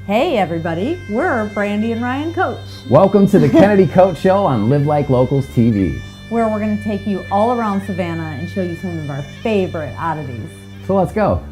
Hey everybody, we're Brandy and Ryan Koch. Welcome to the Kennedy Koch Show on Live Like Locals TV, where we're going to take you all around Savannah and show you some of our favorite oddities. So let's go.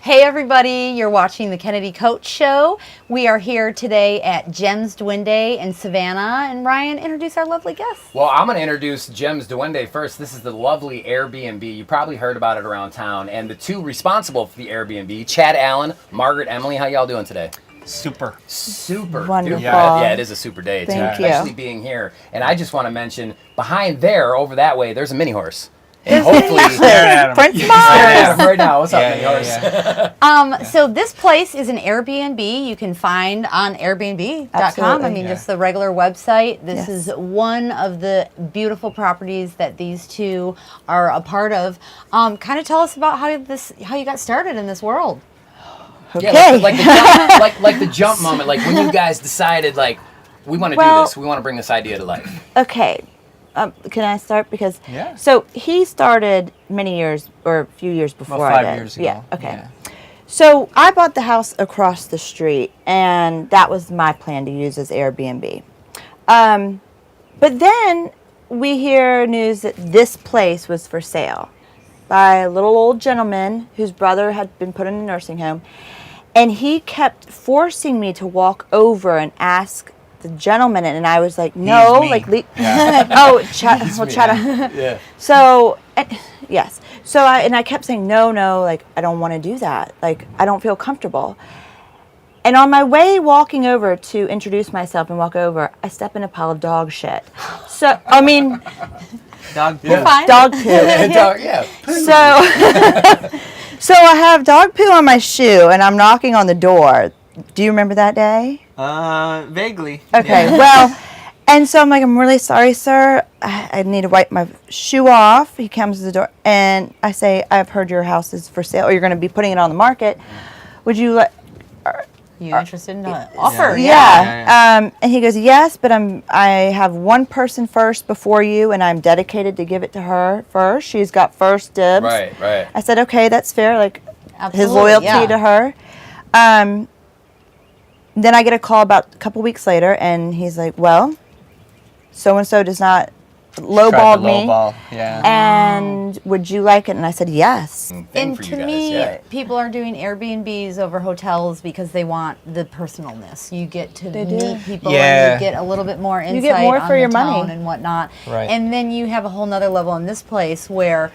Hey everybody, you're watching the Kennedy Koch Show. We are here today at Jems Duende in Savannah. And Ryan, introduce our lovely guests. Well, I'm going to introduce Jems Duende first. This is the lovely Airbnb. You probably heard about it around town. And the two responsible for the Airbnb, Chad Allen, Margaret, Emily, how y'all doing today? Super. Wonderful. Yeah, it is a super day, Thank you. Especially being here. And I just want to mention, behind there, over that way, there's a mini horse. And hopefully, Prince Mars. right now. What's up, mini horse? So this place is an Airbnb you can find on Airbnb.com. Absolutely. I mean, just the regular website. This is one of the beautiful properties that these two are a part of. Kind of tell us about how you got started in this world. Okay. Yeah, like the jump moment, like when you guys decided, like, we want to do this. We want to bring this idea to life. Okay. Can I start? Because so he started many years or a few years before I did. 5 years ago. Yeah. Okay. Yeah. So I bought the house across the street, and that was my plan to use as Airbnb. But then we hear news that this place was for sale by a little old gentleman whose brother had been put in a nursing home, and he kept forcing me to walk over and ask the gentleman, and I was like, no, Chad. Yeah. So, yes. So I kept saying, no, like, I don't want to do that. Like, I don't feel comfortable. And on my way walking over to introduce myself and walk over, I step in a pile of dog shit. So, I mean, Dog poo. dog poo. So I have dog poo on my shoe, and I'm knocking on the door. Do you remember that day? Vaguely. Okay, well, and so I'm like, I'm really sorry, sir. I need to wipe my shoe off. He comes to the door, and I say, I've heard your house is for sale, or you're going to be putting it on the market. Would you like... You interested in the offer? Yeah. And he goes, yes, but I have one person first before you, and I'm dedicated to give it to her first. She's got first dibs. Right. I said, okay, that's fair. Like, Absolutely, his loyalty to her. Then I get a call about a couple weeks later, and he's like, well, so-and-so does not lowballed me. Yeah. And would you like it? And I said, yes. And to me, people are doing Airbnbs over hotels because they want the personalness. You get to meet people and you get a little bit more insight get more on for the your town money. and whatnot. Right. And then you have a whole nother level in this place where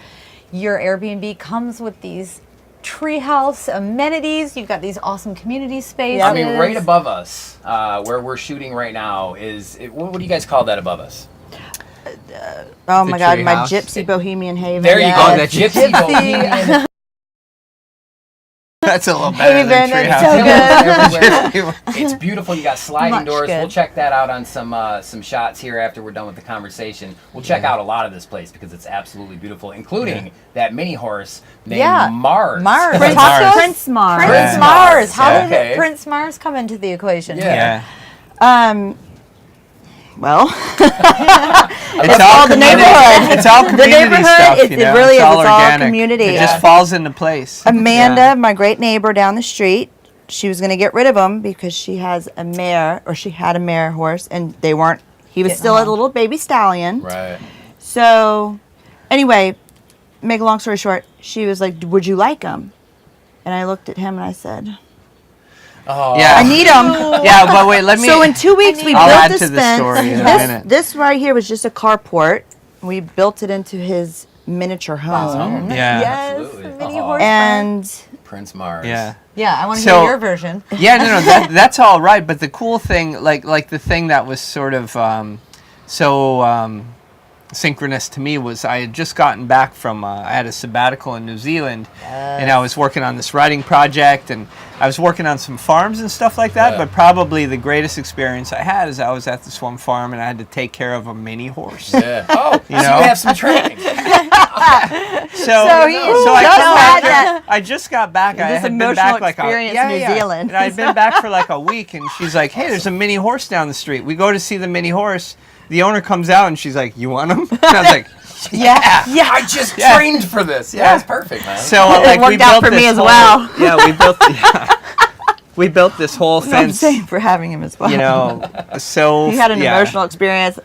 your Airbnb comes with these treehouse amenities. You've got these awesome community spaces. I mean, right above us, where we're shooting right now, what do you guys call that above us? Oh my God, my house. gypsy bohemian haven. There you go, that gypsy bohemian. That's a little better than Haven, Treehouse. it's so It's beautiful. You got sliding Much doors. good. We'll check that out on some shots here after we're done with the conversation. We'll check out a lot of this place because it's absolutely beautiful, including that mini horse named Mars. Mars. Prince Mars. Prince Mars. Prince Mars. How Okay. did Prince Mars come into the equation? Yeah. Well, It's all the neighborhood. It's all the community neighborhood, stuff. it really is. It's all organic. community. It just falls into place. Amanda, my great neighbor down the street, she was going to get rid of him because she has a mare, or she had a mare horse, and they weren't. He was still a little baby stallion. Right. So, anyway, make a long story short, she was like, "Would you like him?" And I looked at him and I said, Oh. Yeah. "I need him." Yeah, but wait, let me. So in 2 weeks we I'll built add this to the fence. story in a minute. This right here was just a carport. We built it into his miniature home. Yeah. Yes. Absolutely. Mini horse And Prince Mars. Yeah. Yeah, I want to So- hear your version. Yeah, no, that's all right. But the cool thing, like the thing that was sort of synchronous to me was I had just gotten back from I had a sabbatical in New Zealand, and I was working on this writing project, and I was working on some farms and stuff like that. Yeah. But probably the greatest experience I had is I was at this one farm and I had to take care of a mini horse. Yeah. Oh, You so know? you have some training. I just got back. I This had been emotional back like experience in New Zealand. And I'd been back for like a week, and she's like, "Hey, there's a mini horse down the street." We go to see the mini horse. The owner comes out, and she's like, "You want him?" And I was like, Yeah. I just trained for this. Yeah, it's perfect, man. So like, worked we out built for me this as whole- well. Yeah, we built this whole I'm fence. saying for having him as well. You know, so He had an yeah. emotional experience.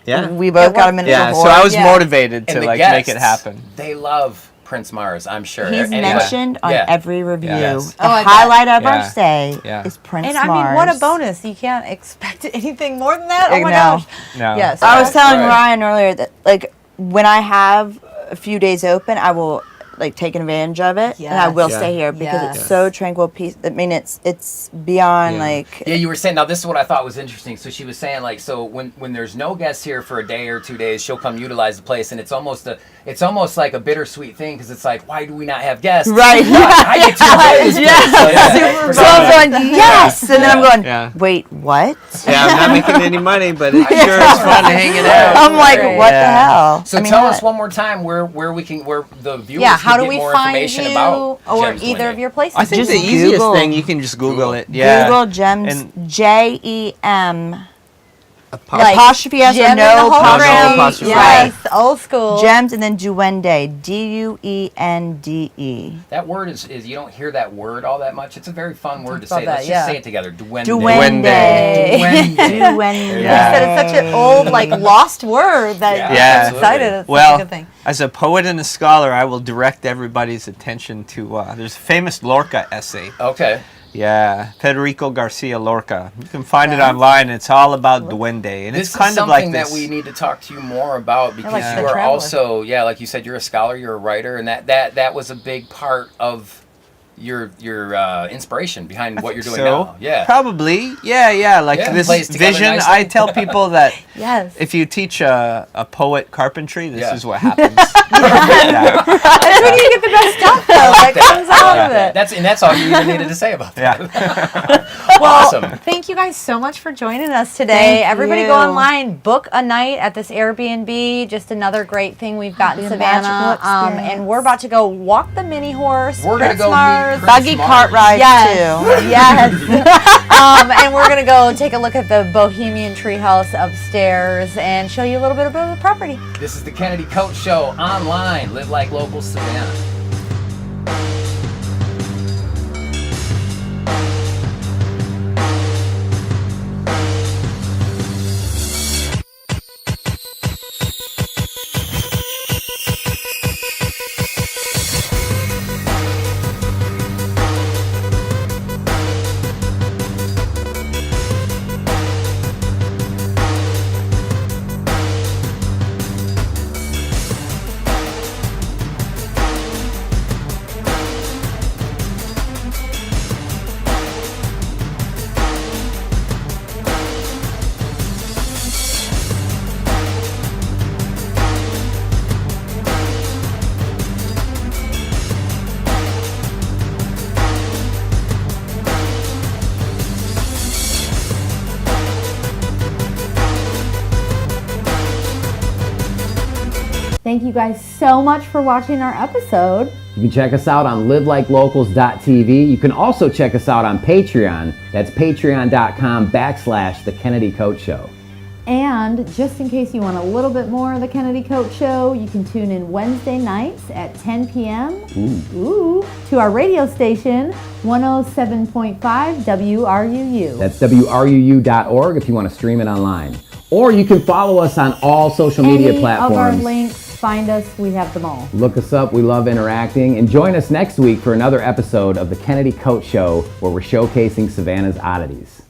Yeah. We both got a miniature Yeah, horse. so I was Yeah. motivated And to the like guests, make it happen. They love Prince Mars, I'm sure. He's Anybody- mentioned on Yeah. every review. Yes. The Oh, I bet. highlight of Yeah. our stay Yeah. is Prince And I Mars. mean, what a bonus. You can't expect anything more than that. I Oh my know. gosh. No. Yes. I was telling Right. Ryan earlier that like when I have a few days open, I will like take advantage of it, and I will Yes. stay here because Yes. it's so tranquil. Peace. I mean, it's beyond Yeah. like. Yeah, you were saying, now this is what I thought was interesting. So she was saying, like, so when there's no guests here for a day or 2 days, she'll come utilize the place, and it's almost like a bittersweet thing, because it's like, why do we not have guests? Right. I get to enjoy this place. So, yeah. So I'm going yes, and then I'm going. Yeah. Wait, what? Yeah, I'm not making any money, but it sure is fun hanging out. I'm like, Right. what Yeah. the hell? So I mean, tell what? us one more time where the viewers Yeah, how can do get we more find information you about or Jems either Duende. of your places? I think Just the easiest Google. thing, you can just Google it. Yeah. Google Jems, And- Jem. Like Apostrophe S or Gem in no the whole apostrophe? No room. apostrophe. Yes, old school. Jems and then Duende. Duende. That word is you don't hear that word all that much. It's a very fun word to about say. that, Let's yeah. just say it together. Duende. Duende. Duende. Duende. Yeah. Said it's such an old, like, lost word that Yeah, I'm absolutely. excited. It's Well, such a good thing. as a poet and a scholar, I will direct everybody's attention to there's a famous Lorca essay. Okay. Yeah, Federico Garcia Lorca. You can find it online. It's all about Duende, and This it's is kind of like something this. that we need to talk to you more about, because like you the are traveler. also, like you said, you're a scholar, you're a writer, and that was a big part of your inspiration behind what you're doing now. Yeah. Probably. Yeah. Like Yeah, this plays together vision. nicely. I tell people that Yes. if you teach a poet carpentry, this Yeah. is what happens. That's when you get the best stuff, though. That comes out of it. That's all you even needed to say about that. Yeah. Well, Awesome. thank you guys so much for joining us today. Thank Everybody you. go online, book a night at this Airbnb. Just another great thing we've got in Be a Savannah. magical experience. And we're about to go walk the mini horse. We're gonna Prince go meet Mars. Prince Buggy Mars. cart ride Yes, too. yes. And we're gonna go take a look at the Bohemian Treehouse upstairs and show you a little bit about the property. This is the Kennedy Koch Show online. Live like local Savannah. Thank you guys so much for watching our episode. You can check us out on livelikeLocals.tv. You can also check us out on Patreon. That's patreon.com/The Kennedy Koch Show. And just in case you want a little bit more of the Kennedy Koch Show, you can tune in Wednesday nights at 10 p.m. To our radio station, 107.5 WRUU. That's WRUU.org if you want to stream it online. Or you can follow us on all social media Any platforms. of our links, find us. We have them all. Look us up. We love interacting. And join us next week for another episode of the Kennedy Koch Show, where we're showcasing Savannah's oddities.